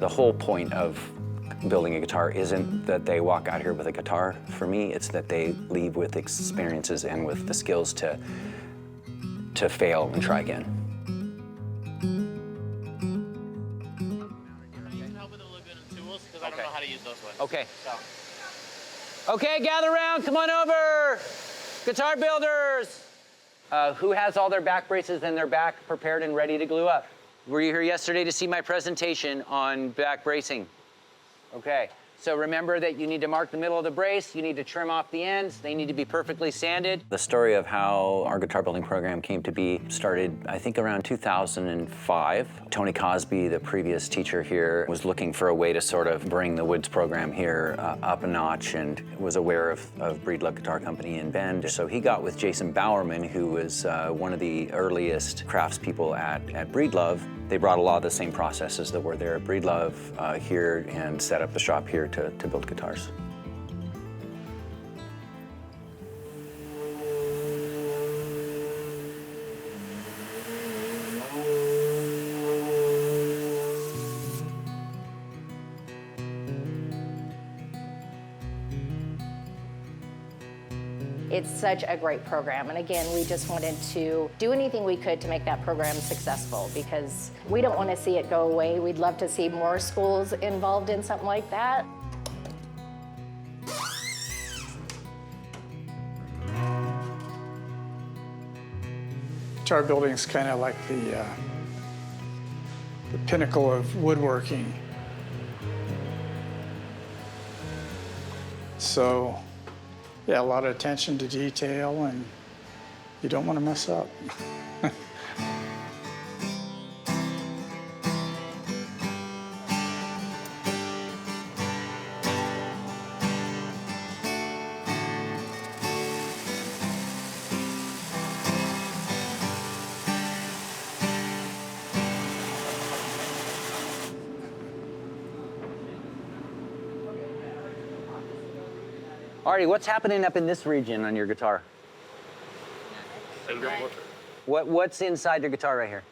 The whole point of building a guitar isn't that they walk out here with a guitar. For me, it's that they leave with experiences and with the skills to fail and try again. I don't know how to use those ones. Okay. Okay, gather around, come on over. Guitar builders. Who has all their back braces and their back prepared and ready to glue up? Were you here yesterday to see my presentation on back bracing? Okay, so remember that you need to mark the middle of the brace, you need to trim off the ends, they need to be perfectly sanded. The story of how our guitar building program came to be started, I think, around 2005. Tony Cosby, the previous teacher here, was looking for a way to sort of bring the woods program here up a notch and was aware of Breedlove Guitar Company in Bend. So he got with Jason Bowerman, who was one of the earliest craftspeople at Breedlove. They brought a lot of the same processes that were there at Breedlove here and set up the shop here to build guitars. It's such a great program, and again, we just wanted to do anything we could to make that program successful because we don't want to see it go away. We'd love to see more schools involved in something like that. Guitar building is kind of like the pinnacle of woodworking. So, yeah, a lot of attention to detail, and you don't want to mess up. Artie, what's happening up in this region on your guitar? What's inside your guitar right here?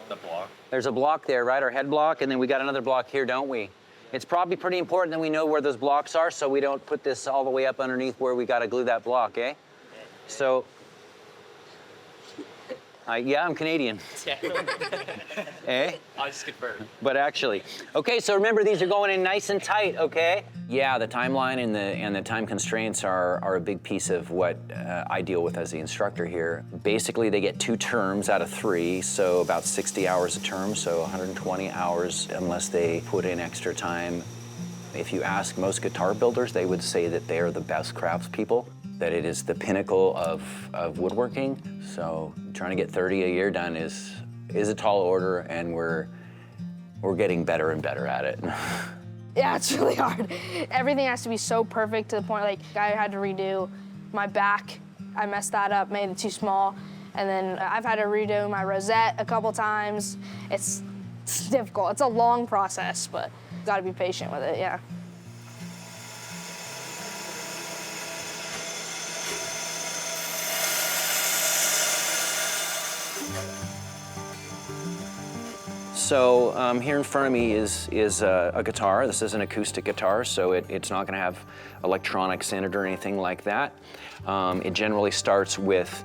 The block. There's a block there, right? Our head block, and then we got another block here, don't we? It's probably pretty important that we know where those blocks are so we don't put this all the way up underneath where we got to glue that block, eh? So, yeah, I'm Canadian. Eh? I just confirmed. But actually, okay, so remember these are going in nice and tight, okay? Yeah, the timeline and the time constraints are a big piece of what I deal with as the instructor here. Basically, they get 2 terms out of 3, so about 60 hours a term, so 120 hours unless they put in extra time. If you ask most guitar builders, they would say that they are the best craftspeople, that it is the pinnacle of woodworking. So trying to get 30 a year done is a tall order, and we're getting better and better at it. Yeah, it's really hard. Everything has to be so perfect to the point, like, I had to redo my back. I messed that up, made it too small. And then I've had to redo my rosette a couple times. It's difficult. It's a long process, but you gotta be patient with it, yeah. So here in front of me is a guitar. This is an acoustic guitar, so it's not going to have electronics in it or anything like that. It generally starts with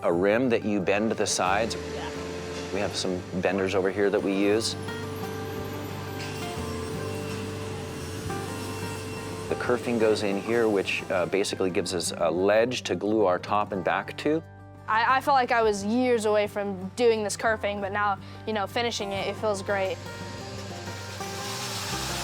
a rim that you bend to the sides. We have some benders over here that we use. The kerfing goes in here, which basically gives us a ledge to glue our top and back to. I felt like I was years away from doing this kerfing, but now, you know, finishing it, it feels great.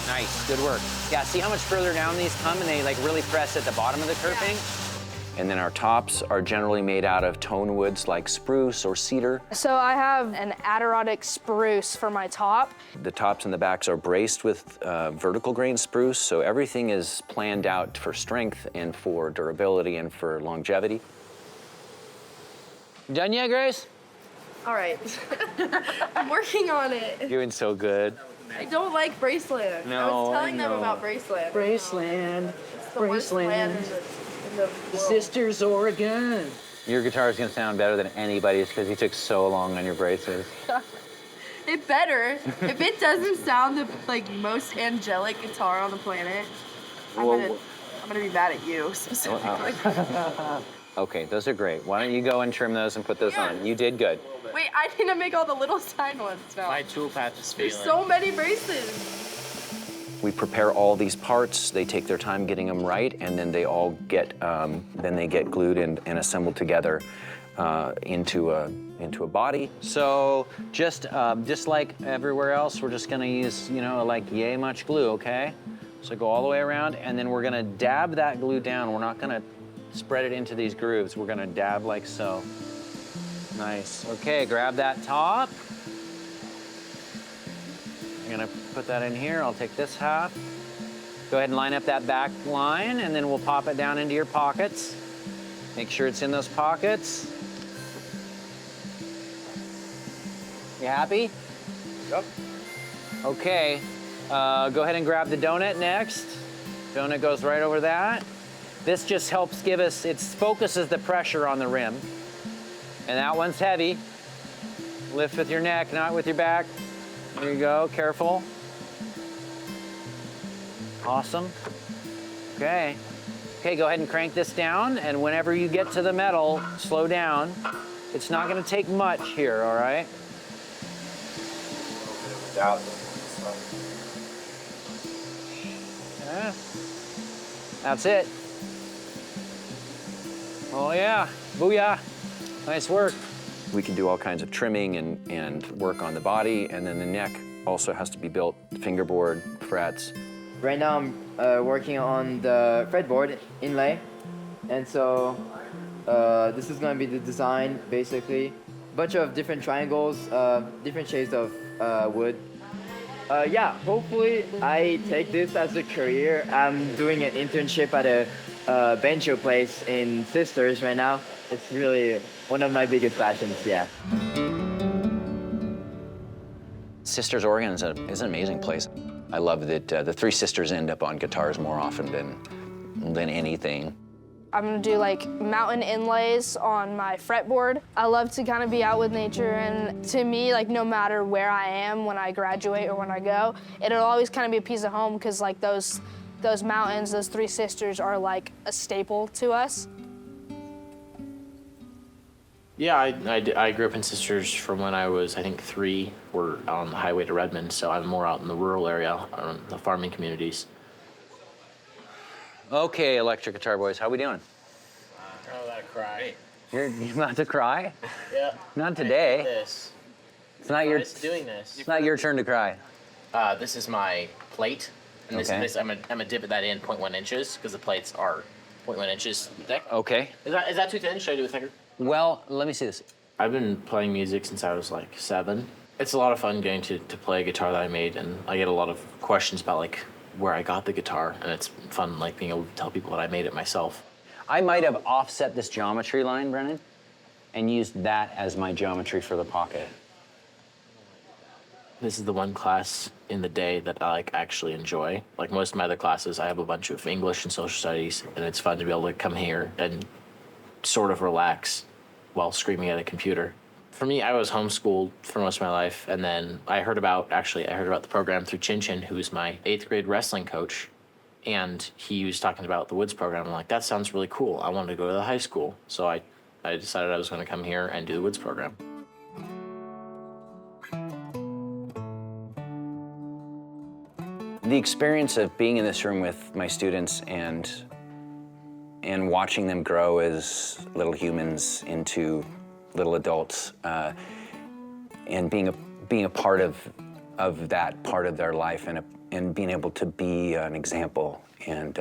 Nice, good work. Yeah, see how much further down these come and they like really press at the bottom of the kerfing? Yeah. And then our tops are generally made out of tone woods like spruce or cedar. So I have an Adirondack spruce for my top. The tops and the backs are braced with vertical grain spruce, so everything is planned out for strength and for durability and for longevity. You done yet, Grace? All right. I'm working on it. Doing so good. I don't like Braceland. No, I was telling them no. about Braceland. Braceland. It's the worst land in the world. Sisters, Oregon. Your guitar is going to sound better than anybody's because you took so long on your braces. It better. If it doesn't sound the like most angelic guitar on the planet, I'm gonna be mad at you specifically. Okay, those are great. Why don't you go and trim those and put those on? You did good. Wait, I didn't make all the little side ones now. My tool path is failing. There's so many braces. We prepare all these parts. They take their time getting them right, and then they all get glued and assembled together into a body. So just like everywhere else, we're just gonna use like yay much glue, okay? So go all the way around, and then we're gonna dab that glue down. We're not gonna spread it into these grooves. We're gonna dab like so. Nice. Okay, grab that top. I'm gonna put that in here. I'll take this half. Go ahead and line up that back line, and then we'll pop it down into your pockets. Make sure it's in those pockets. You happy? Yep. Okay, go ahead and grab the donut next. Donut goes right over that. This just helps give us, it focuses the pressure on the rim. And that one's heavy. Lift with your neck, not with your back. There you go, careful. Awesome. Okay. Okay, go ahead and crank this down, and whenever you get to the metal, slow down. It's not gonna take much here, all right? Out. Yeah. That's it. Oh yeah, booyah. Nice work. We can do all kinds of trimming and work on the body, and then the neck also has to be built, fingerboard, frets. Right now I'm working on the fretboard inlay, and so this is going to be the design basically. Bunch of different triangles, different shades of wood. Yeah, hopefully I take this as a career. I'm doing an internship at a bencho place in Sisters right now. It's really one of my biggest passions, yeah. Sisters, Oregon is an amazing place. I love that the three sisters end up on guitars more often than anything. I'm gonna do like mountain inlays on my fretboard. I love to kind of be out with nature, and to me, like no matter where I am when I graduate or when I go, it'll always kind of be a piece of home because like those mountains, those three sisters are like a staple to us. Yeah, I grew up in Sisters from when I was, I think, 3. We're on the highway to Redmond, so I'm more out in the rural area, the farming communities. Okay, electric guitar boys, how we doing? I'm about to cry. You're about to cry? Yeah. Not today. This. It's not your. Doing this. It's not your turn to cry. This is my plate, and Okay. I'm gonna dip that in 0.1 inches because the plates are 0.1 inches thick. Okay. Is that too thin? Should I do it thicker? Well, let me see this. I've been playing music since I was like 7. It's a lot of fun getting to play a guitar that I made, and I get a lot of questions about like where I got the guitar, and it's fun like being able to tell people that I made it myself. I might have offset this geometry line, Brennan, and used that as my geometry for the pocket. This is the one class in the day that I like actually enjoy. Like most of my other classes, I have a bunch of English and social studies, and it's fun to be able to come here and sort of relax while screaming at a computer. For me, I was homeschooled for most of my life, and then I heard about the program through Chin Chin, who was my 8th grade wrestling coach, and he was talking about the Woods program. I'm like, that sounds really cool. I wanted to go to the high school, so I decided I was going to come here and do the Woods program. The experience of being in this room with my students and watching them grow as little humans into little adults, and being a part of that part of their life, and being able to be an example and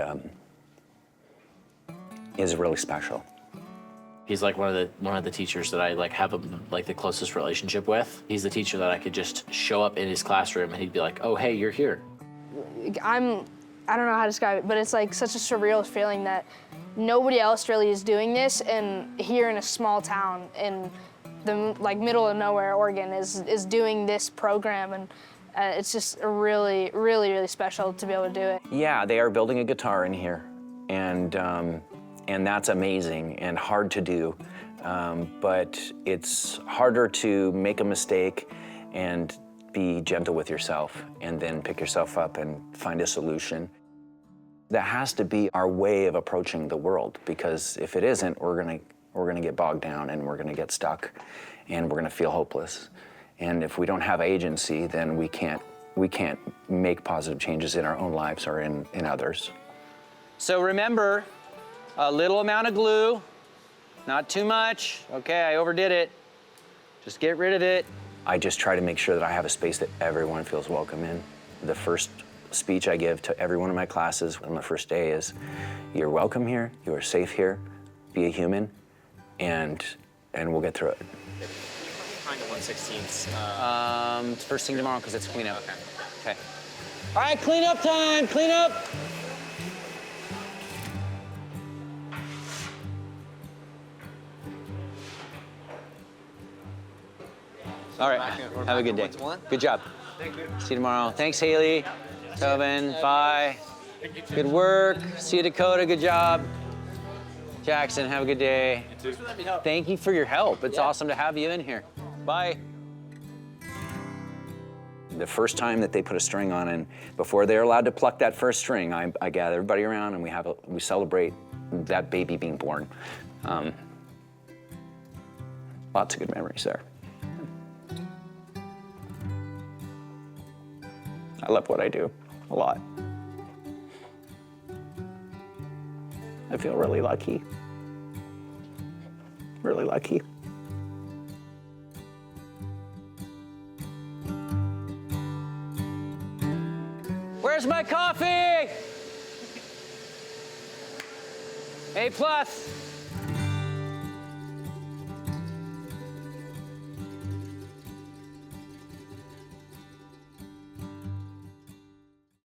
is really special. He's like one of the teachers that I like have the closest relationship with. He's the teacher that I could just show up in his classroom and he'd be like, "Oh, hey, you're here." I don't know how to describe it, but it's like such a surreal feeling that nobody else really is doing this, and here in a small town in the like middle of nowhere, Oregon, is doing this program, and it's just really, really, really special to be able to do it. Yeah, they are building a guitar in here, and that's amazing and hard to do, but it's harder to make a mistake and be gentle with yourself and then pick yourself up and find a solution. That has to be our way of approaching the world, because if it isn't, we're gonna get bogged down and we're gonna get stuck and we're gonna feel hopeless. And if we don't have agency, then we can't make positive changes in our own lives or in others. So remember, a little amount of glue, not too much. Okay, I overdid it. Just get rid of it. I just try to make sure that I have a space that everyone feels welcome in. The first speech I give to every one of my classes on the first day is, you're welcome here, you are safe here, be a human, and we'll get through it. Kind of 1/16. It's first thing tomorrow because it's cleanup. Okay. All right, cleanup time, clean up. All right, have a good day. Good job. See you tomorrow. Thanks, Haley. Tobin, bye. Good work. See you, Dakota, good job. Jackson, have a good day. Thank you for your help. It's awesome to have you in here. Bye. The first time that they put a string on, and before they're allowed to pluck that first string, I gather everybody around and we celebrate that baby being born. Lots of good memories there. I love what I do a lot. I feel really lucky. Really lucky. Where's my coffee? A+.